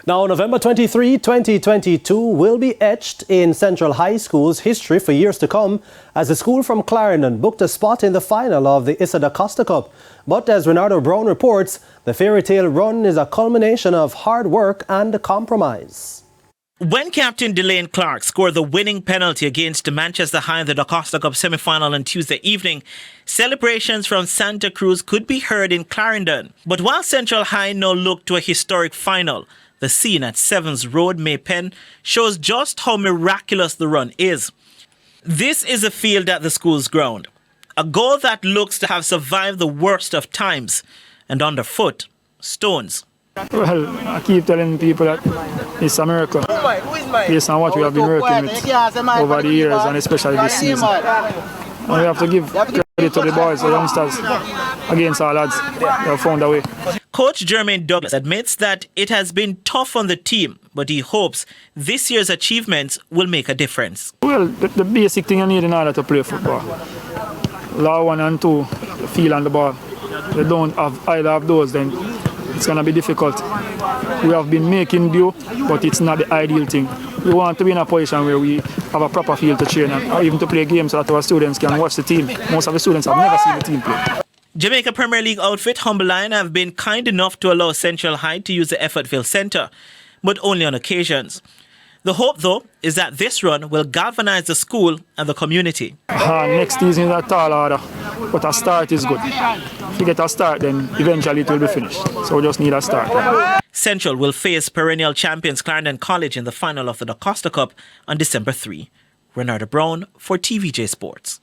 Now, November 23, 2022 will be etched in Central High School's history for years to come as the school from Clarendon booked a spot in the final of the DaCosta Cup. But as Renardo Brown reports, the fairy tale run is a culmination of hard work and compromise. When Captain Delane Clark scored the winning penalty against Manchester High in the DaCosta Cup semi-final on Tuesday evening, celebrations from Santa Cruz could be heard in Clarendon. But while Central High now look to a historic final, the scene at Sevens Road, Maypen, shows just how miraculous the run is. This is a field at the school's ground, a goal that looks to have survived the worst of times, and underfoot, stones. Well, I keep telling people that it's a miracle based on what we have been working with over the years and especially this season. And we have to give credit to the boys, the youngsters, against our lads. They have found a way. Coach Jermaine Douglas admits that it has been tough on the team, but he hopes this year's achievements will make a difference. Well, the basic thing you need in order to play football. Law 1 and 2, the feel on the ball. They don't have either of those, then it's going to be difficult. We have been making do, but it's not the ideal thing. We want to be in a position where we have a proper field to train or even to play games so that our students can watch the team. Most of the students have never seen the team play. Jamaica Premier League outfit Humble Lion have been kind enough to allow Central High to use the Effortville Centre, but only on occasions. The hope, though, is that this run will galvanise the school and the community. Next season is a tall order, but a start is good. If you get a start, then eventually it will be finished. So we just need a start. Central will face perennial champions Clarendon College in the final of the DaCosta Cup on December 3. Renardo Brown for TVJ Sports.